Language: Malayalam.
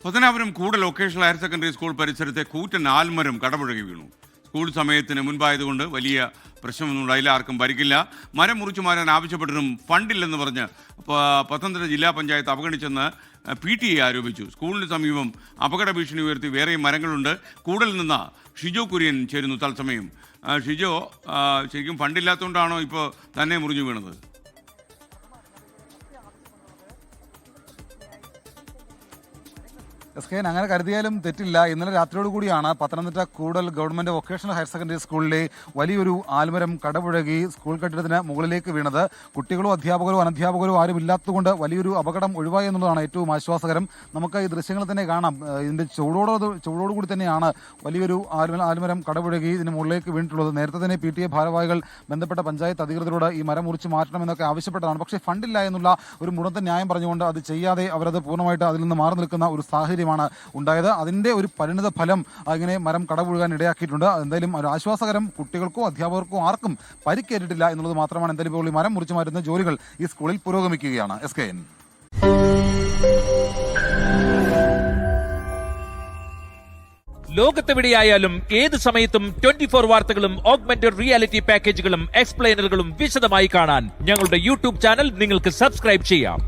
പത്തനാപുരം കൂടൽ വൊക്കേഷണൽ ഹയർ സെക്കൻഡറി സ്കൂൾ പരിസരത്തെ കൂറ്റൻ ആൽമരം കടപുഴകി വീണു. സ്കൂൾ സമയത്തിന് മുൻപായതുകൊണ്ട് വലിയ പ്രശ്നമൊന്നും ഉണ്ടായില്ല, ആർക്കും പരിക്കില്ല. മരം മുറിച്ചു മാറാൻ ആവശ്യപ്പെട്ടിട്ടും ഫണ്ടില്ലെന്ന് പറഞ്ഞ് പത്തനംതിട്ട ജില്ലാ പഞ്ചായത്ത് അവഗണിച്ചെന്ന് PTA ആരോപിച്ചു. സ്കൂളിന് സമീപം അപകട ഭീഷണി ഉയർത്തി വേറെയും മരങ്ങളുണ്ട്. കൂടലിൽ നിന്ന് ഷിജോ കുര്യൻ ചേരുന്നു തത്സമയം. ഷിജോ, ശരിക്കും ഫണ്ടില്ലാത്തതുകൊണ്ടാണോ ഇപ്പോൾ തന്നെ മുറിഞ്ഞു വീണത്? അങ്ങനെ കരുതിയാലും തെറ്റില്ല. ഇന്നലെ രാത്രിയോട് കൂടിയാണ് പത്തനംതിട്ട കൂടൽ ഗവൺമെന്റ് വൊക്കേഷണൽ ഹയർ സെക്കൻഡറി സ്കൂളിലെ വലിയൊരു ആൽമരം കടപുഴകി സ്കൂൾ കെട്ടിടത്തിന് മുകളിലേക്ക് വീണത്. കുട്ടികളോ അധ്യാപകരോ അനധ്യാപകരോ ആരും ഇല്ലാത്തതുകൊണ്ട് വലിയൊരു അപകടം ഒഴിവായി എന്നുള്ളതാണ് ഏറ്റവും ആശ്വാസകരം. നമുക്ക് ഈ ദൃശ്യങ്ങൾ തന്നെ കാണാം. ഇതിന്റെ ചൂടോടുകൂടി തന്നെയാണ് വലിയൊരു ആൽമരം കടപുഴകി ഇതിന് മുകളിലേക്ക് വീണിട്ടുള്ളത്. നേരത്തെ തന്നെ PTA ഭാരവാഹികൾ ബന്ധപ്പെട്ട പഞ്ചായത്ത് അധികൃതരോട് ഈ മരം മുറിച്ച് മാറ്റണമെന്നൊക്കെ ആവശ്യപ്പെട്ടതാണ്. പക്ഷേ ഫണ്ടില്ല എന്നുള്ള ഒരു മുടന്തൻ ന്യായം പറഞ്ഞുകൊണ്ട് അത് ചെയ്യാതെ അവരത് പൂർണ്ണമായിട്ട് അതിൽ നിന്ന് മാറി നിൽക്കുന്ന ഒരു സാഹചര്യം ഉണ്ടായത്. അതിന്റെ ഒരു പരിണിത ഫലം ഇങ്ങനെ മരം കടപുഴകാൻ ഇടയാക്കിയിട്ടുണ്ട്. എന്തായാലും ഒരു ആശ്വാസകരം, കുട്ടികൾക്കോ അധ്യാപകർക്കോ ആർക്കും പരിക്കേറ്റിട്ടില്ല എന്നുള്ളത് മാത്രമാണ്. എന്തായാലും ഇപ്പോൾ ഈ മരം മുറിച്ചു മാറ്റുന്ന ജോലികൾ ഈ സ്കൂളിൽ പുരോഗമിക്കുകയാണ്. SKN. ലോകത്തെവിടെയായാലും ഏത് സമയത്തും 24 വാർത്തകളും ഓഗ്മെന്റഡ് റിയാലിറ്റി പാക്കേജുകളും എക്സ്പ്ലെയിനറുകളും വിശദമായി കാണാൻ ഞങ്ങളുടെ YouTube ചാനൽ നിങ്ങൾക്ക് സബ്സ്ക്രൈബ് ചെയ്യാം.